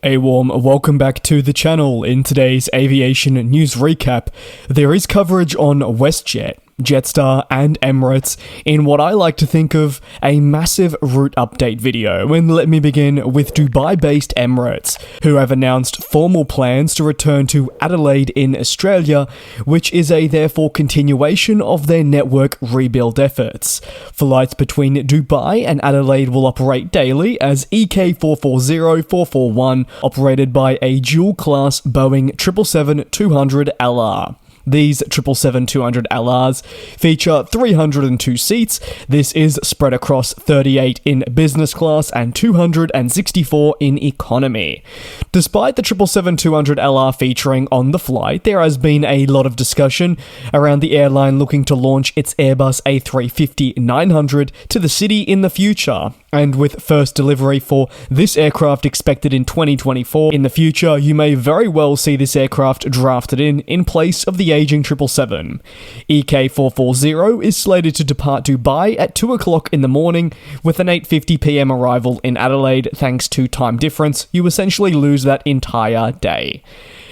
A warm welcome back to the channel. In today's aviation news recap, there is coverage on WestJet, Jetstar and Emirates in what I like to think of a massive route update video. And let me begin with Dubai-based Emirates, who have announced formal plans to return to Adelaide in Australia, which is a therefore continuation of their network rebuild efforts. Flights between Dubai and Adelaide will operate daily as EK440-441, operated by a dual-class Boeing 777-200LR. These 777-200LRs feature 302 seats. This is spread across 38 in business class and 264 in economy. Despite the 777-200LR featuring on the flight, there has been a lot of discussion around the airline looking to launch its Airbus A350-900 to the city in the future. And with first delivery for this aircraft expected in 2024 in the future, you may very well see this aircraft drafted in place of the aging 777. EK440 is slated to depart Dubai at 2 o'clock in the morning with an 8:50 p.m. arrival in Adelaide. Thanks to time difference, you essentially lose that entire day.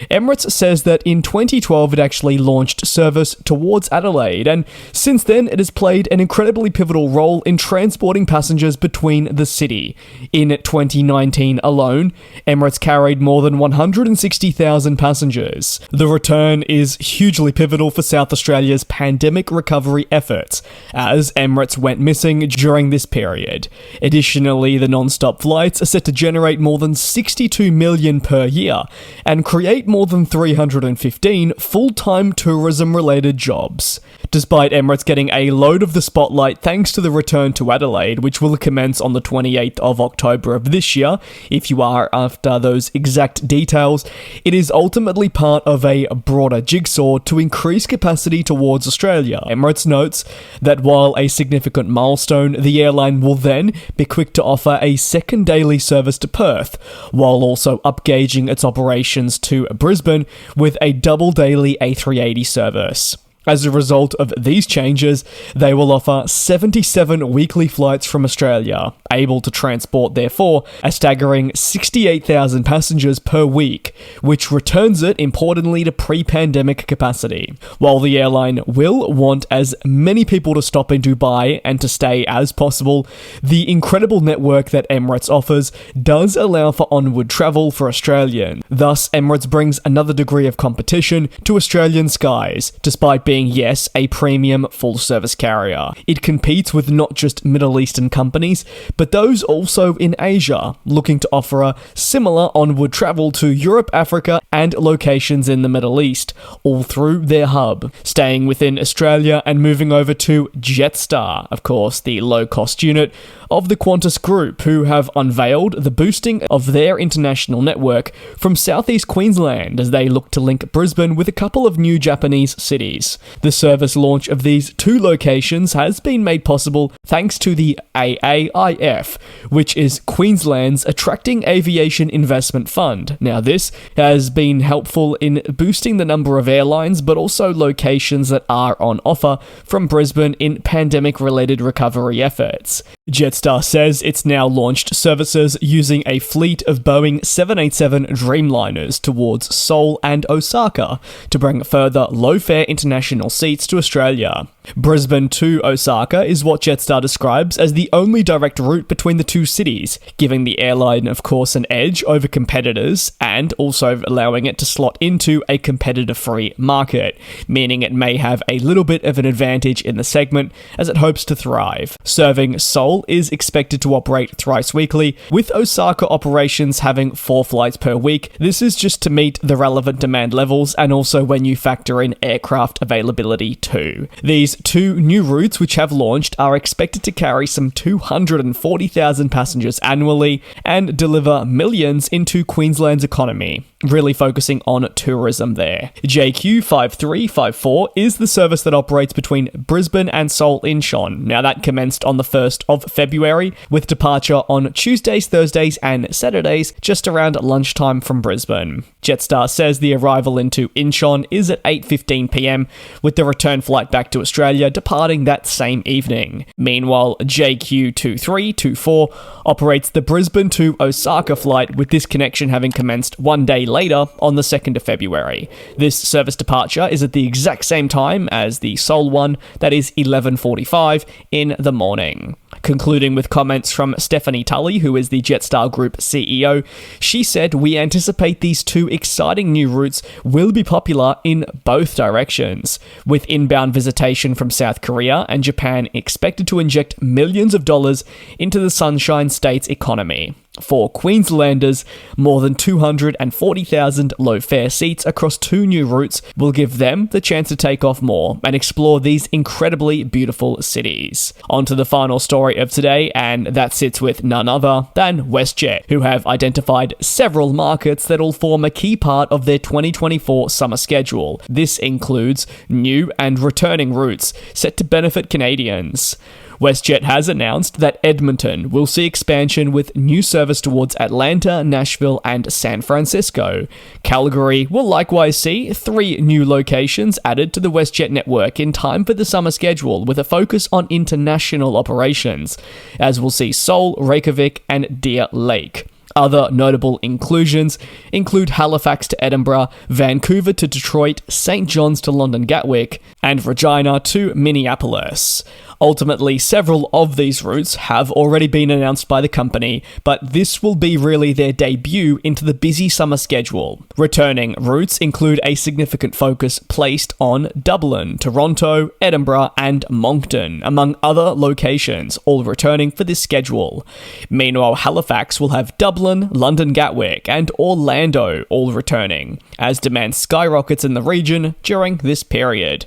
Emirates says that in 2012 it actually launched service towards Adelaide, and since then it has played an incredibly pivotal role in transporting passengers between the city. In 2019 alone, Emirates carried more than 160,000 passengers. The return is hugely pivotal for South Australia's pandemic recovery efforts, as Emirates went missing during this period. Additionally, the non-stop flights are set to generate more than $62 million per year and create more than 315 full-time tourism-related jobs. Despite Emirates getting a load of the spotlight thanks to the return to Adelaide, which will commence on the 28th of October of this year, if you are after those exact details, it is ultimately part of a broader jigsaw to increase capacity towards Australia. Emirates notes that while a significant milestone, the airline will then be quick to offer a second daily service to Perth, while also upgauging its operations to Brisbane with a double daily A380 service. As a result of these changes, they will offer 77 weekly flights from Australia, able to transport, therefore, a staggering 68,000 passengers per week, which returns it, importantly, to pre-pandemic capacity. While the airline will want as many people to stop in Dubai and to stay as possible, the incredible network that Emirates offers does allow for onward travel for Australians. Thus, Emirates brings another degree of competition to Australian skies, despite being, yes, a premium full-service carrier. It competes with not just Middle Eastern companies, but those also in Asia, looking to offer a similar onward travel to Europe, Africa, and locations in the Middle East, all through their hub, staying within Australia and moving over to Jetstar, of course, the low-cost unit of the Qantas Group, who have unveiled the boosting of their international network from southeast Queensland as they look to link Brisbane with a couple of new Japanese cities. The service launch of these two locations has been made possible thanks to the AAIF, which is Queensland's Attracting Aviation Investment Fund. Now, this has been helpful in boosting the number of airlines, but also locations that are on offer from Brisbane in pandemic-related recovery efforts. Jetstar says it's now launched services using a fleet of Boeing 787 Dreamliners towards Seoul and Osaka to bring further low-fare international seats to Australia. Brisbane to Osaka is what Jetstar describes as the only direct route between the two cities, giving the airline, of course, an edge over competitors and also allowing it to slot into a competitor-free market, meaning it may have a little bit of an advantage in the segment as it hopes to thrive. Serving Seoul is expected to operate thrice weekly, with Osaka operations having 4 flights per week. This is just to meet the relevant demand levels and also when you factor in aircraft availability too. These two new routes which have launched are expected to carry some 240,000 passengers annually and deliver millions into Queensland's economy, really focusing on tourism there. JQ5354 is the service that operates between Brisbane and Seoul Incheon. Now, that commenced on the 1st of of February, with departure on Tuesdays, Thursdays, and Saturdays just around lunchtime from Brisbane. Jetstar says the arrival into Incheon is at 8:15 p.m, with the return flight back to Australia departing that same evening. Meanwhile, JQ2324 operates the Brisbane to Osaka flight, with this connection having commenced one day later on the 2nd of February. This service departure is at the exact same time as the Seoul one, that is 11:45 in the morning. Concluding with comments from Stephanie Tully, who is the Jetstar Group CEO, she said, "We anticipate these two exciting new routes will be popular in both directions, with inbound visitation from South Korea and Japan expected to inject millions of dollars into the Sunshine State's economy. For Queenslanders, more than 240,000 low-fare seats across two new routes will give them the chance to take off more and explore these incredibly beautiful cities." On to the final story of today, and that sits with none other than WestJet, who have identified several markets that will form a key part of their 2024 summer schedule. This includes new and returning routes set to benefit Canadians. WestJet has announced that Edmonton will see expansion with new service towards Atlanta, Nashville, and San Francisco. Calgary will likewise see 3 new locations added to the WestJet network in time for the summer schedule, with a focus on international operations, as we'll see Seoul, Reykjavik, and Deer Lake. Other notable inclusions include Halifax to Edinburgh, Vancouver to Detroit, St. John's to London Gatwick, and Regina to Minneapolis. Ultimately, several of these routes have already been announced by the company, but this will be really their debut into the busy summer schedule. Returning routes include a significant focus placed on Dublin, Toronto, Edinburgh, and Moncton, among other locations, all returning for this schedule. Meanwhile, Halifax will have Dublin, London Gatwick, and Orlando all returning, as demand skyrockets in the region during this period.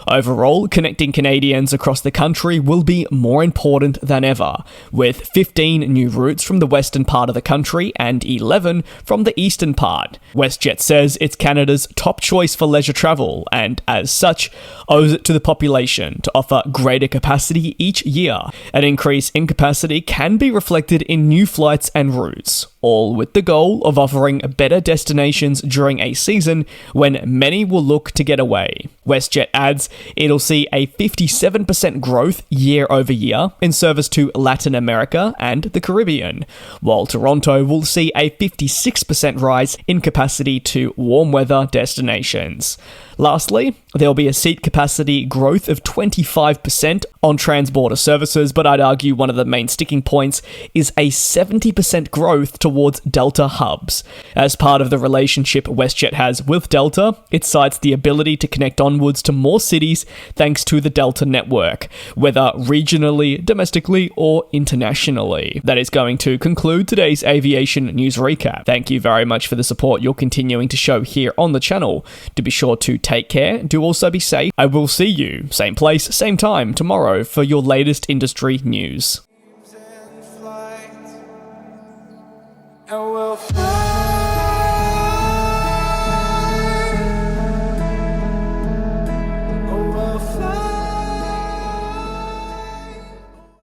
Overall, connecting Canadians across the country will be more important than ever, with 15 new routes from the western part of the country and 11 from the eastern part. WestJet says it's Canada's top choice for leisure travel, and as such, owes it to the population to offer greater capacity each year. An increase in capacity can be reflected in new flights and routes, all with the goal of offering better destinations during a season when many will look to get away. WestJet adds it'll see a 57% growth year over year in service to Latin America and the Caribbean, while Toronto will see a 56% rise in capacity to warm weather destinations. Lastly, there'll be a seat capacity growth of 25% on transborder services, but I'd argue one of the main sticking points is a 70% growth towards Delta hubs. As part of the relationship WestJet has with Delta, it cites the ability to connect onwards to more cities thanks to the Delta network, whether regionally, domestically, or internationally. That is going to conclude today's aviation news recap. Thank you very much for the support you're continuing to show here on the channel. To be sure to take care, do also be safe. I will see you, same place, same time, tomorrow for your latest industry news.